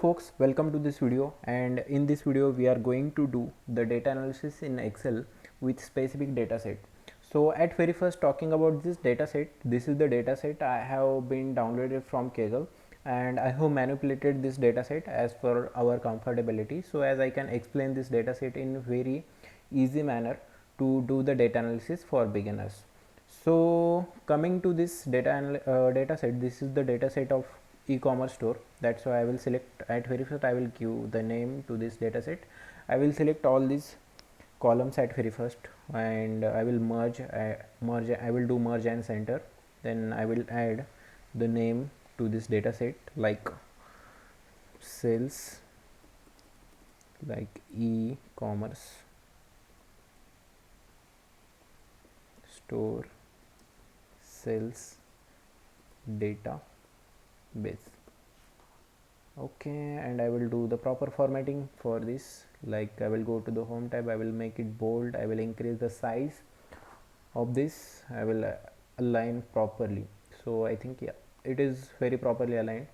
folks, welcome to this video, and in this video we are going to do the data analysis in Excel with specific data set. So at very first, talking about this data set, this is the data set I have been downloaded from Kaggle, and I have manipulated this data set as per our comfortability, so as I can explain this data set in very easy manner to do the data analysis for beginners. So coming to this data set, this is the data set of e-commerce store. That's why I will select at very first. I will give the name to this data set. I will select all these columns at very first, and I will merge. I will do merge and center. Then I will add the name to this data set like sales, like e-commerce store sales data base. Okay, and I will do the proper formatting for this. Like I will go to the home tab, I will make it bold, I will increase the size of this, I will align properly. So I think, yeah, it is very properly aligned.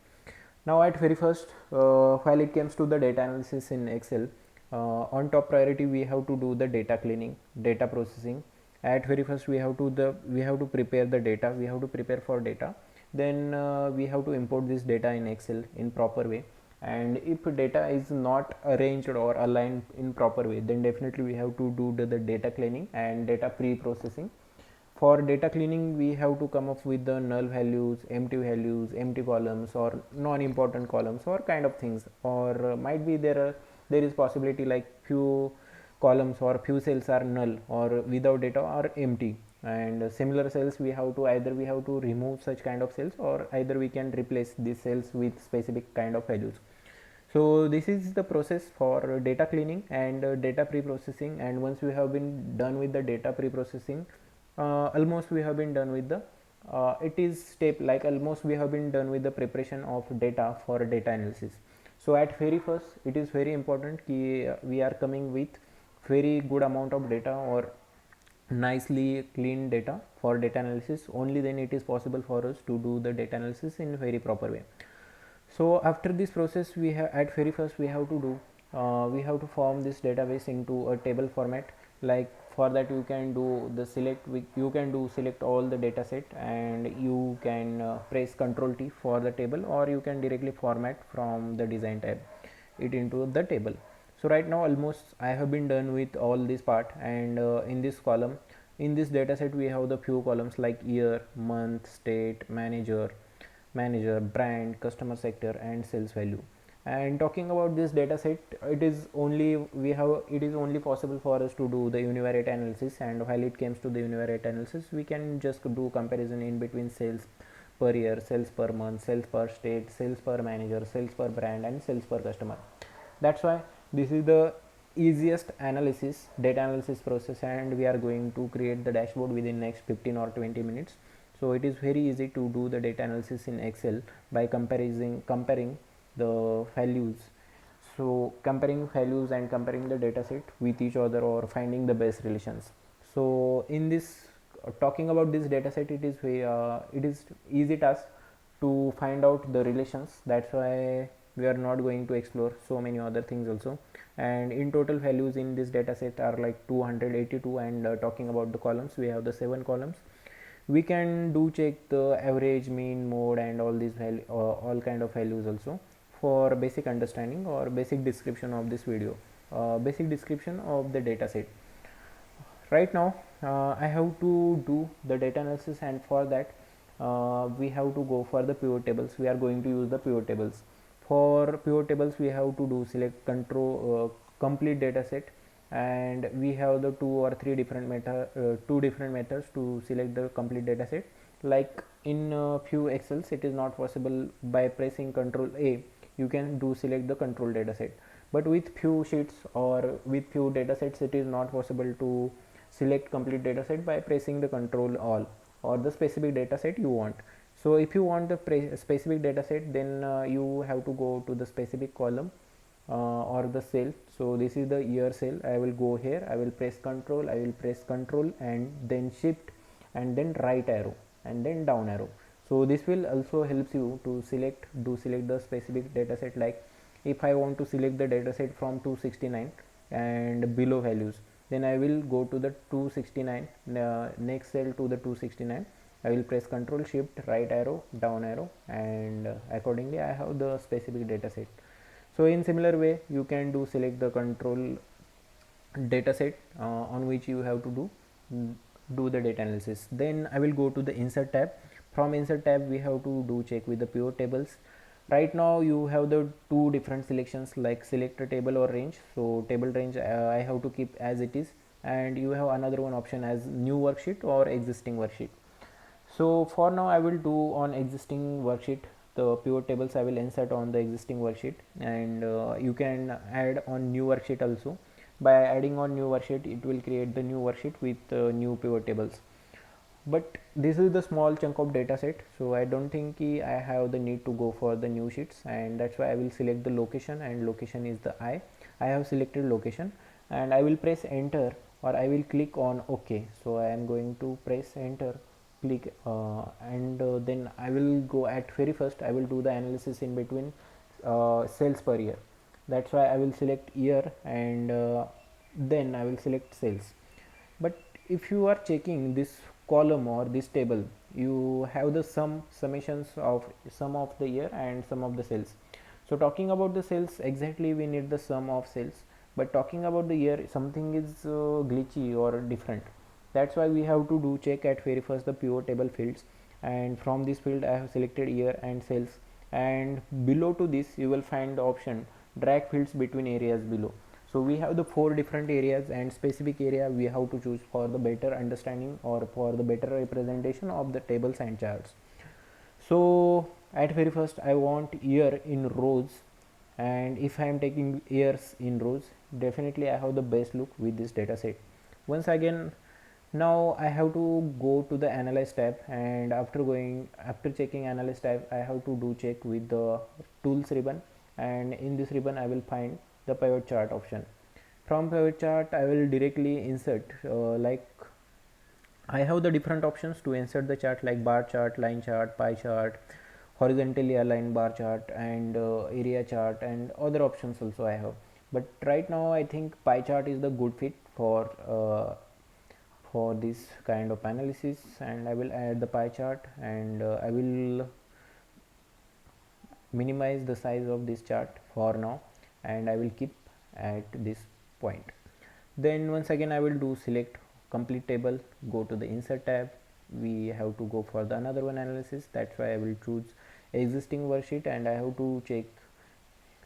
Now at very first, while it comes to the data analysis in Excel, on top priority we have to do the data cleaning, data processing. At very first we have to prepare the data, we have to prepare for data. Then we have to import this data in Excel in proper way, and if data is not arranged or aligned in proper way, then definitely we have to do the data cleaning and data pre-processing. For data cleaning, we have to come up with the null values, empty columns, or non-important columns, or kind of things. Or might be there is possibility like few columns or few cells are null or without data or empty, and similar cells we have to remove such kind of cells, or either we can replace these cells with specific kind of values. So this is the process for data cleaning and data pre-processing. And once we have been done with the data pre-processing, almost we have been done with the it is step like almost we have been done with the preparation of data for data analysis. So at very first, it is very important ki we are coming with very good amount of data or nicely clean data for data analysis. Only then it is possible for us to do the data analysis in very proper way. So after this process, we have at very first we have to form this database into a table format. Like for that you can do the select all the data set, and you can press Ctrl T for the table, or you can directly format from the design tab it into the table. So right now almost I have been done with all this part, and in this column, in this data set, we have the few columns like year, month, state, manager, brand, customer sector, and sales value. And talking about this data set, it is only possible for us to do the univariate analysis. And while it comes to the univariate analysis, we can just do comparison in between sales per year, sales per month, sales per state, sales per manager, sales per brand, and sales per customer. That's why this is the easiest data analysis process, and we are going to create the dashboard within next 15 or 20 minutes. So it is very easy to do the data analysis in Excel by comparing the values. So comparing values and comparing the data set with each other, or finding the best relations. So in this talking about this data set, it is easy task to find out the relations. That's why we are not going to explore so many other things also. And in total, values in this data set are like 282. And talking about the columns, we have the 7 columns. We can do check the average, mean, mode, and all these all kind of values also for basic understanding or basic description of this video, basic description of the data set. Right now I have to do the data analysis, and for that we have to go for the pivot tables. We are going to use the pivot tables. For pivot tables, we have to do select control complete data set, and we have the two different methods to select the complete data set. Like in few excels, it is not possible. By pressing Ctrl A, you can do select the control data set, but with few sheets or with few data sets, it is not possible to select complete data set by pressing the Control All or the specific data set you want. So if you want the specific data set, then you have to go to the specific column or the cell. So this is the year cell. I will go here, I will press control, and then shift, and then right arrow, and then down arrow. So this will also helps you to select the specific data set. Like if I want to select the dataset from 269 and below values, then I will go to the 269, next cell to the 269. I will press Ctrl Shift right arrow down arrow, and accordingly I have the specific dataset. So in similar way you can do select the control dataset on which you have to do the data analysis. Then I will go to the insert tab. From insert tab we have to do check with the pivot tables. Right now you have the two different selections, like select a table or range. So table range I have to keep as it is, and you have another one option as new worksheet or existing worksheet. So for now I will do on existing worksheet. The pivot tables I will insert on the existing worksheet, and you can add on new worksheet also. By adding on new worksheet, it will create the new worksheet with new pivot tables. But this is the small chunk of data set, so I don't think I have the need to go for the new sheets, and that's why I will select the location, and location is the I have selected location, and I will press enter, or I will click on OK. So I am going to press enter, click, and then I will go at very first I will do the analysis in between sales per year. That's why I will select year, and then I will select sales. But if you are checking this column or this table, you have the summations of sum of the year and sum of the sales. So talking about the sales, exactly we need the sum of sales, but talking about the year, something is glitchy or different. That's why we have to do check at very first the pivot table fields, and from this field I have selected year and sales, and below to this you will find the option drag fields between areas below. So we have the four different areas, and specific area we have to choose for the better understanding or for the better representation of the tables and charts. So at very first I want year in rows, and if I am taking years in rows, definitely I have the best look with this data set. Once again, now I have to go to the analyze tab, and after checking analyze tab, I have to do check with the tools ribbon, and in this ribbon I will find the pivot chart option. From pivot chart I will directly insert, like I have the different options to insert the chart, like bar chart, line chart, pie chart, horizontally aligned bar chart, and area chart, and other options also I have. But right now I think pie chart is the good fit for this kind of analysis, and I will add the pie chart, and I will minimize the size of this chart for now, and I will keep at this point. Then once again I will do select complete table, go to the insert tab. We have to go for the another one analysis. That's why I will choose existing worksheet, and I have to check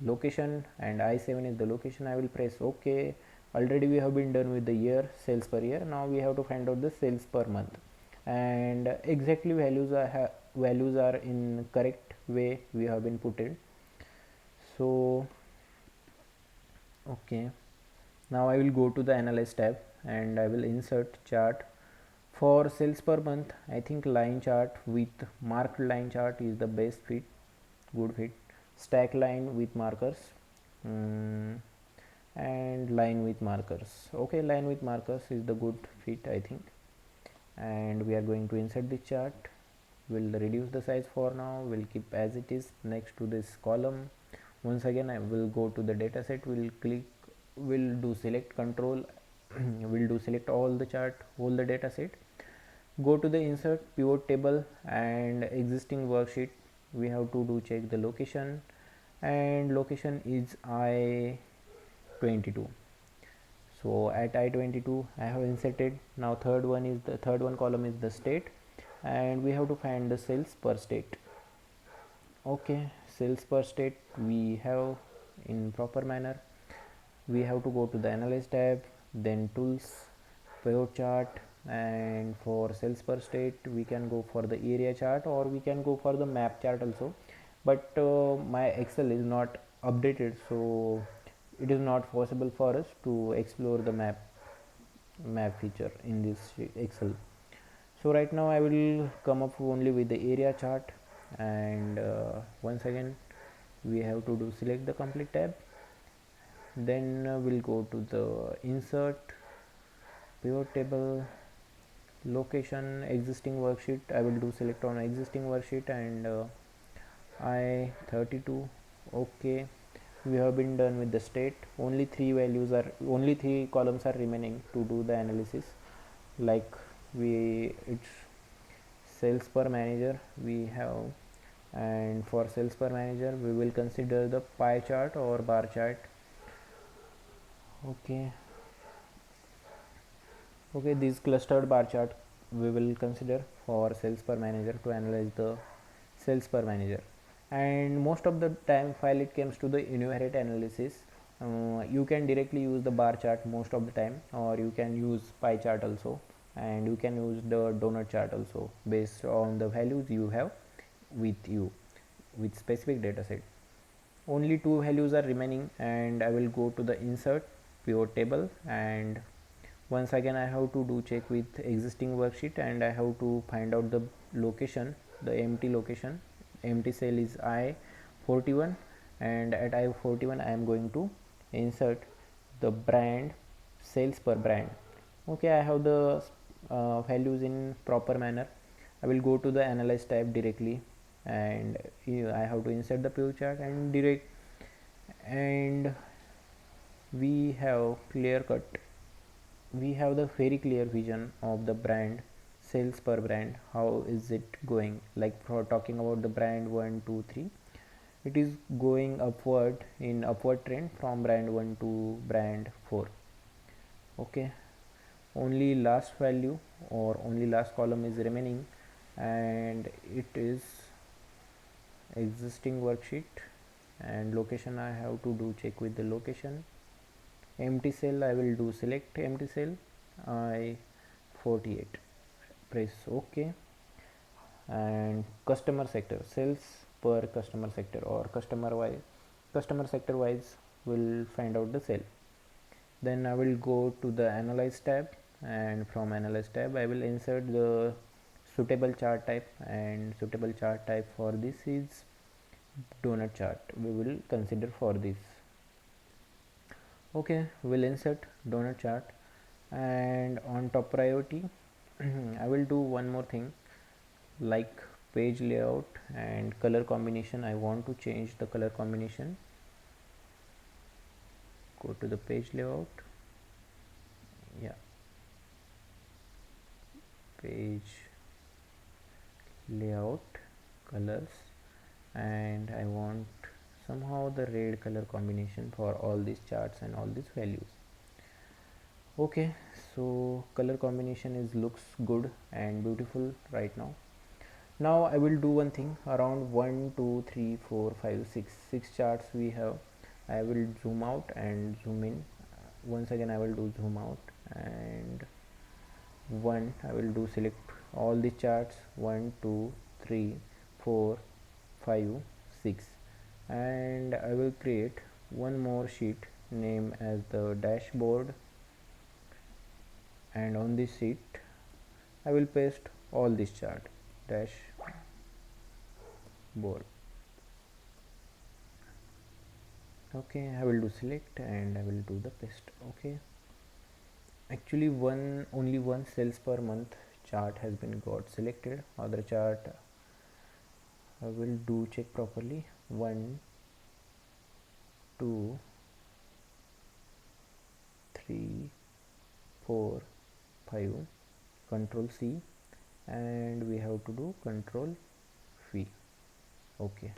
location, and I7 is the location. I will press OK. Already we have been done with the year sales per year. Now we have to find out the sales per month, and exactly values are in correct way we have been put in. So okay, now I will go to the analyze tab, and I will insert chart. For sales per month, I think line chart with marked line chart is the best fit, good fit. Stack line with markers, and line with markers. Okay, line with markers is the good fit, I think. And we are going to insert the chart. We'll reduce the size for now. We'll keep as it is next to this column. Once again I will go to the dataset. We'll do select control. We'll do select all the chart, all the dataset. Go to the insert pivot table and existing worksheet. We have to do check the location, and location is I22. So at I22 I have inserted. Now third one column is the state, and we have to find the sales per state. Okay, sales per state we have in proper manner. We have to go to the analyze tab, then tools, pivot chart, and for sales per state we can go for the area chart, or we can go for the map chart also. But my Excel is not updated, so it is not possible for us to explore the map feature in this Excel. So right now I will come up only with the area chart, and once again we have to do select the complete tab. Then we'll go to the insert pivot table, location, existing worksheet. I will do select on existing worksheet, and I32. Okay, we have been done with the state. Only three columns are remaining to do the analysis. Like it's sales per manager we have, and for sales per manager we will consider the pie chart or bar chart. Okay, this clustered bar chart we will consider for sales per manager to analyze the sales per manager. And most of the time while it comes to the univariate analysis, you can directly use the bar chart most of the time, or you can use pie chart also, and you can use the donut chart also based on the values you have with you with specific data set. Only two values are remaining, and I will go to the insert pivot table, and once again I have to do check with existing worksheet, and I have to find out the location, the empty location. Empty cell is I41, and at I41 I am going to insert the brand sales per brand. Okay, I have the values in proper manner. I will go to the analyze tab directly, and I have to insert the pivot chart and direct, and we have clear cut, we have the very clear vision of the brand sales per brand. How is it going? Like for talking about the brand 1 2 3, it is going upward in upward trend from brand 1 to brand 4. Okay, only last value or only last column is remaining, and it is existing worksheet. And location I have to do check with the location. Empty cell I will do select empty cell I48, press OK. And customer sector, sales per customer sector or customer sector wise will find out the cell. Then I will go to the analyze tab, and from analyze tab I will insert the suitable chart type, and suitable chart type for this is donut chart we will consider for this. Okay, we'll insert donut chart, and on top priority I will do one more thing, like page layout and color combination. I want to change the color combination. Go to the page layout, yeah, page layout colors, and I want somehow the red color combination for all these charts and all these values. Okay, so color combination is looks good and beautiful right now. Now I will do one thing, around 1 2 3 4 5 6 charts we have. I will zoom out and zoom in. Once again I will do zoom out, and one I will do select all the charts 1 2 3 4 5 6, and I will create one more sheet name as the dashboard, and on this sheet I will paste all this chart dashboard. Okay, I will do select and I will do the paste. Okay, actually only one sales per month chart has been got selected. Other chart I will do check properly. 1 2 3 4 5, control C, and we have to do control V. Okay,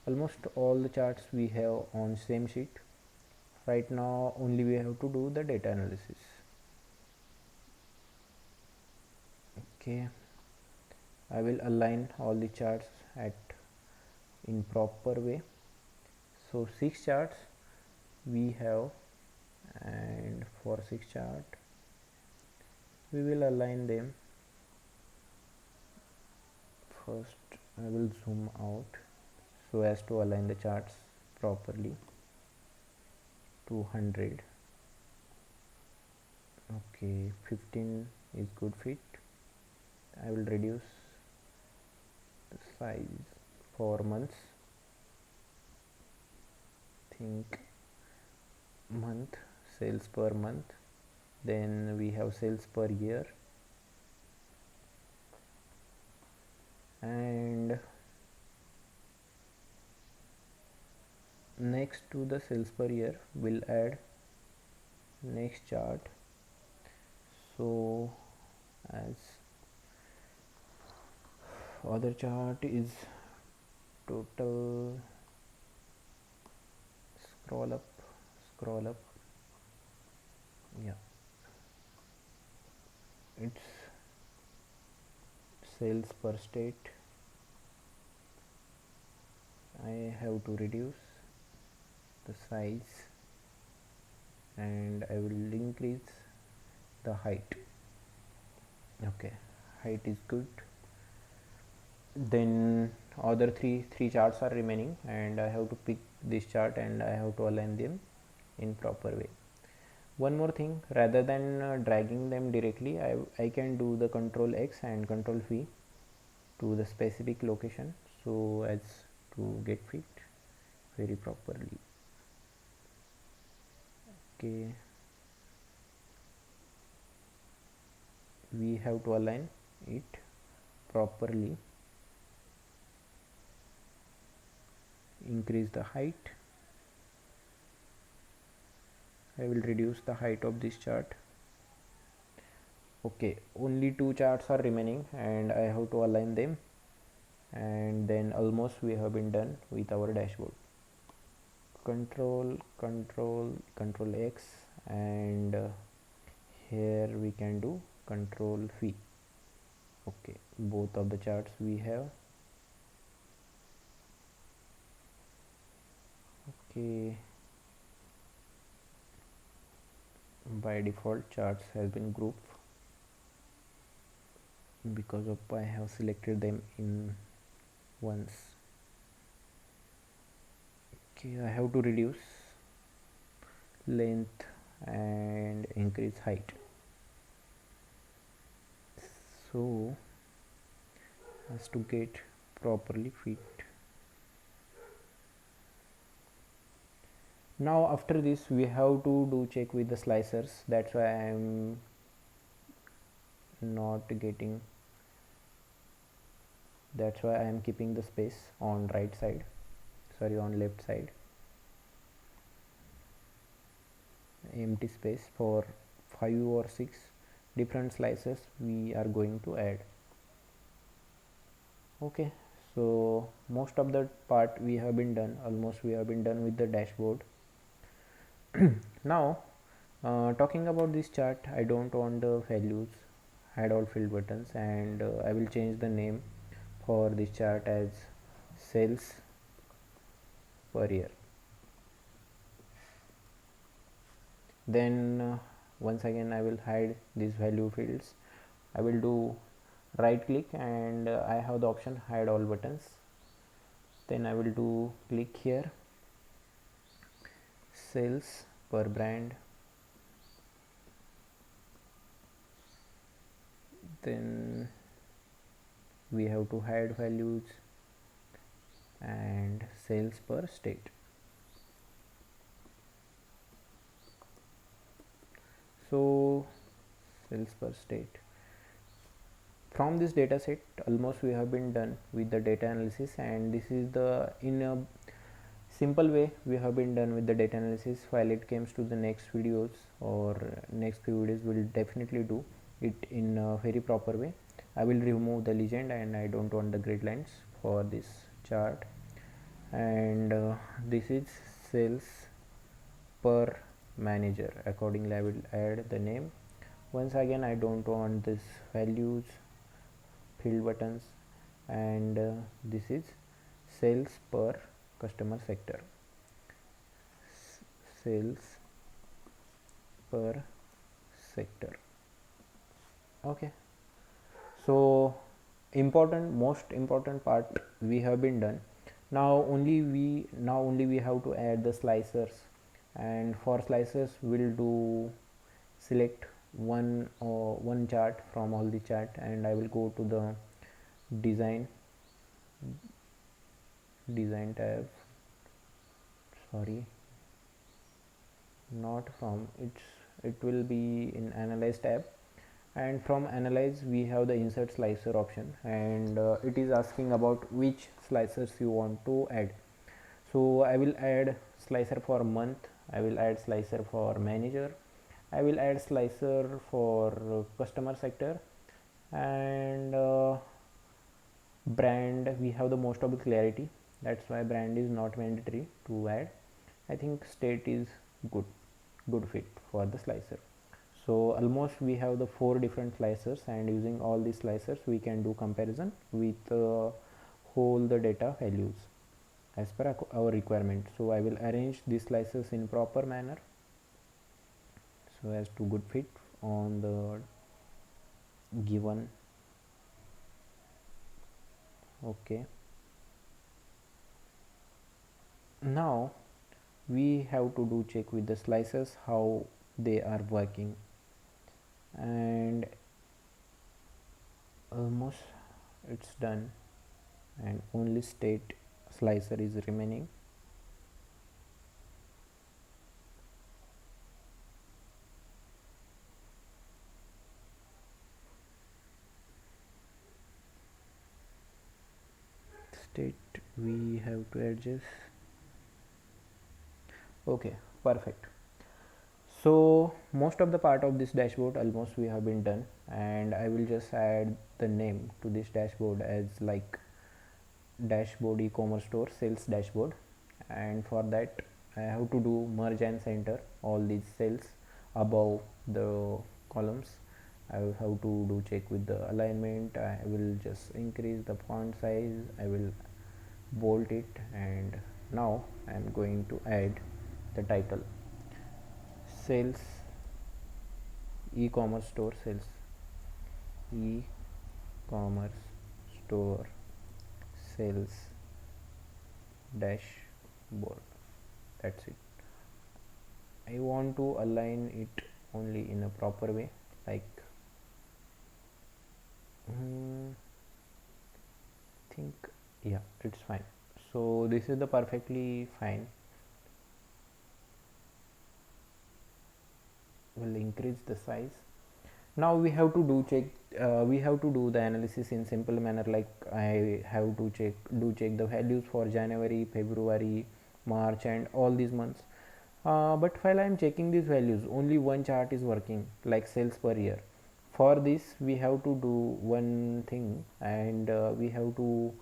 almost all the charts we have on same sheet. Right now only we have to do the data analysis. Okay, I will align all the charts at in proper way. So 6 charts we have, and for 6 chart we will align them. First I will zoom out so as to align the charts properly to 100. Okay, 15 is good fit. I will reduce the size for months. Think month, sales per month, then we have sales per year, and Next to the sales per year, we'll add next chart. So as other chart is total, scroll up, scroll up, yeah, it's sales per state. I have to reduce the size and I will increase the height. Okay, height is good. Then other three charts are remaining and I have to pick this chart and I have to align them in proper way. One more thing, rather than dragging them directly, I can do the control X and control V to the specific location so as to get fit very properly. Okay, we have to align it properly. Increase the height. I will reduce the height of this chart. Okay, only two charts are remaining and I have to align them, and then almost we have been done with our dashboard. Control X, and here we can do control V. Okay, both of the charts we have. Okay, by default charts has been grouped because of I have selected them in once. Okay, I have to reduce length and increase height so as to get properly fit. Now after this we have to do check with the slicers. That's why I am not getting, that's why I am keeping the space on right side, sorry, on left side, empty space for 5 or 6 different slices we are going to add. Okay, so most of the part we have been done, almost we have been done with the dashboard. Now talking about this chart, I don't want the values, hide all field buttons, and I will change the name for this chart as sales per year. Then once again I will hide these value fields. I will do right click and I have the option hide all buttons. Then I will do click here, sales per brand. Then we have to hide values and sales per state. So sales per state. From this data set, almost we have been done with the data analysis, and this is the, in a simple way we have been done with the data analysis. While it comes to the next videos or next few videos, we'll definitely do it in a very proper way. I will remove the legend and I don't want the grid lines for this chart, and this is sales per manager. Accordingly I will add the name. Once again I don't want this values, field buttons, and this is sales per customer sector, sales per sector. Okay, so most important part we have been done. Now only we have to add the slicers, and for slicers we'll do select one chart from all the chart, and I will go to the design tab, sorry, not from, it will be in analyze tab, and from analyze we have the insert slicer option, and it is asking about which slicers you want to add. So I will add slicer for month, I will add slicer for manager, I will add slicer for customer sector, and brand we have the most of the clarity, that's why brand is not mandatory to add. I think state is good fit for the slicer. So almost we have the 4 different slicers, and using all these slicers we can do comparison with whole the data values as per our requirement. So I will arrange these slices in proper manner so as to good fit on the given. Okay, now we have to do check with the slices how they are working, and almost it's done, and only state slicer is remaining. State we have to adjust. Okay, perfect. So most of the part of this dashboard almost we have been done, and I will just add the name to this dashboard as like dashboard e-commerce store sales dashboard. And for that I have to do merge and center all these cells above the columns. I will have to do check with the alignment. I will just increase the font size, I will bold it, and now I am going to add the title sales e-commerce store sales e-commerce store sales dashboard. That's it. I want to align it only in a proper way, like think, yeah, it's fine. So this is the perfectly fine. Will increase the size. Now we have to do check, we have to do the analysis in simple manner, like I have to check the values for January, February, March, and all these months. But while I am checking these values, only one chart is working, like sales per year. For this we have to do one thing, and we have to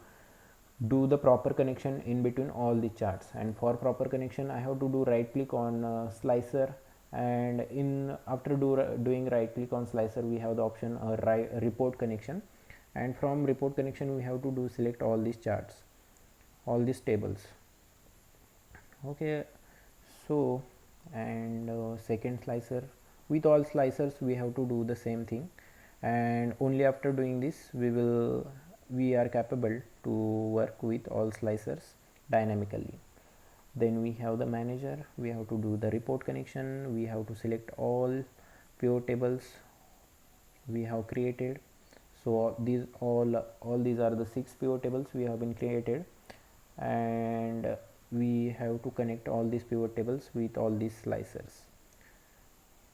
do the proper connection in between all the charts. And for proper connection I have to do right click on slicer, and in after doing right click on slicer we have the option report connection, and from report connection we have to do select all these charts, all these tables. Okay, so and second slicer, with all slicers we have to do the same thing, and only after doing this we are capable to work with all slicers dynamically. Then we have the manager, we have to do the report connection, we have to select all pivot tables we have created. So these all these are the 6 pivot tables we have been created, and we have to connect all these pivot tables with all these slicers.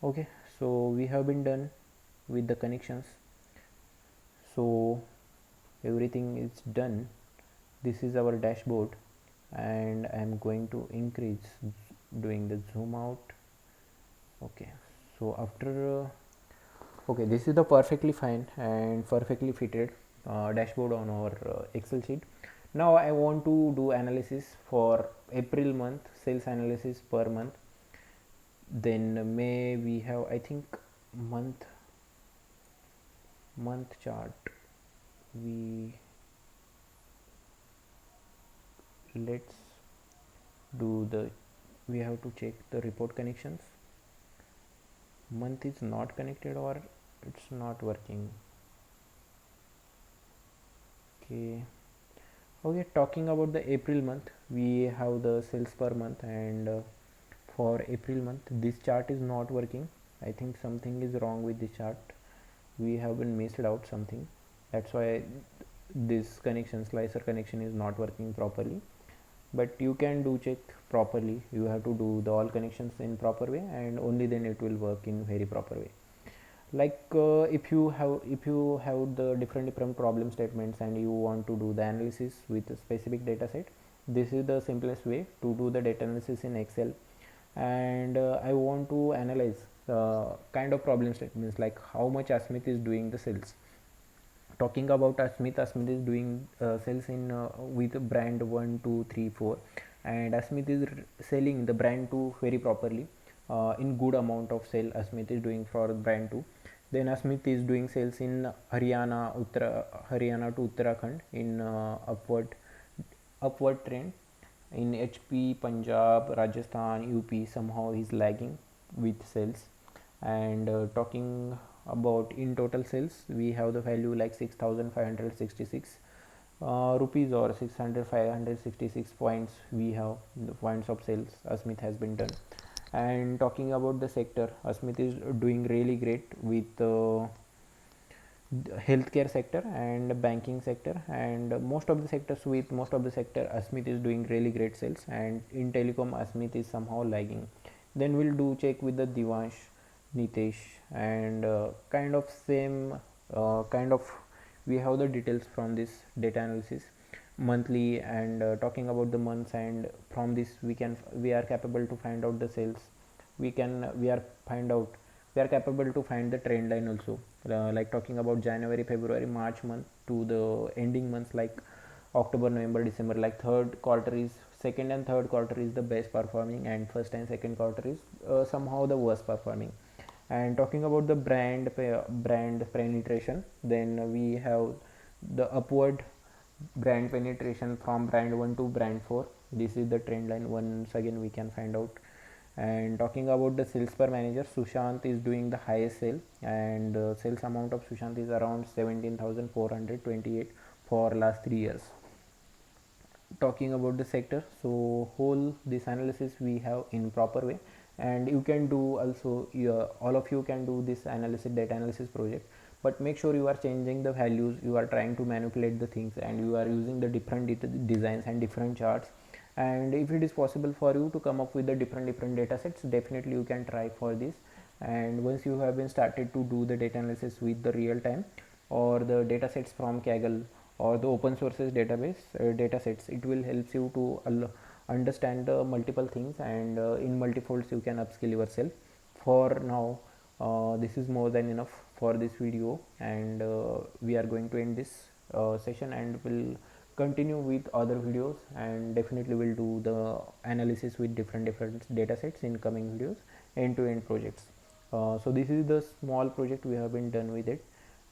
Okay, so we have been done with the connections, so everything is done. This is our dashboard, and I am going to increase doing the zoom out. Okay, so after okay, this is the perfectly fine and perfectly fitted dashboard on our Excel sheet. Now I want to do analysis for April month, sales analysis per month. Then May we have, I think, month chart. We let's do the, we have to check the report connections. Month is not connected or it's not working. Okay, talking about the April month, we have the sales per month, and for April month this chart is not working. I think something is wrong with this chart, we have been missed out something, that's why this connection, slicer connection, is not working properly. But you can do check properly, you have to do the all connections in proper way, and only then it will work in very proper way. Like if you have the different problem statements and you want to do the analysis with a specific data set, This is the simplest way to do the data analysis in Excel. And I want to analyze kind of problem statements like how much Asmit is doing the sales. Talking about Asmit is doing sales in with brand 1 2 3 4, and Asmit is selling the brand 2 very properly. In good amount of sale Asmit is doing for brand 2. Then Asmit is doing sales in Haryana to Uttarakhand in upward trend. In HP, Punjab, Rajasthan, UP, somehow he's lagging with sales. And talking about in total sales, we have the value like 6,566 rupees, or 6,566 points. We have the points of sales Asmit has been done. And talking about the sector, Asmit is doing really great with healthcare sector and banking sector, and most of the sectors, with most of the sector Asmit is doing really great sales. And in telecom Asmit is somehow lagging. Then we'll do check with the Divansh, Nitesh, and kind of same kind of we have the details from this data analysis monthly. And talking about the months, and from this we are capable to find out the sales. We are capable to find the trend line also, like talking about January, February, March month to the ending months like October, November, December. Like third quarter is second and third quarter is the best performing, and first and second quarter is somehow the worst performing. And talking about the brand penetration, then we have the upward brand penetration from brand 1 to brand 4. This is the trend line once again we can find out. And talking about the sales per manager, Sushant is doing the highest sale, and sales amount of Sushant is around 17,428 for last 3 years. Talking about the sector, so whole this analysis we have in proper way. And you can do also, all of you can do this analysis, data analysis project, but make sure you are changing the values, you are trying to manipulate the things, and you are using the different designs and different charts. And if it is possible for you to come up with the different data sets, definitely you can try for this. And once you have been started to do the data analysis with the real time or the data sets from Kaggle or the open sources database data sets, it will help you to understand the multiple things, and in multifolds you can upskill yourself. For now, this is more than enough for this video, and we are going to end this session, and we'll continue with other videos, and definitely we'll do the analysis with different data sets in coming videos, end-to-end projects. So this is the small project we have been done with it,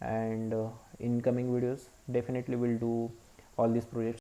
and in coming videos definitely we'll do all these projects.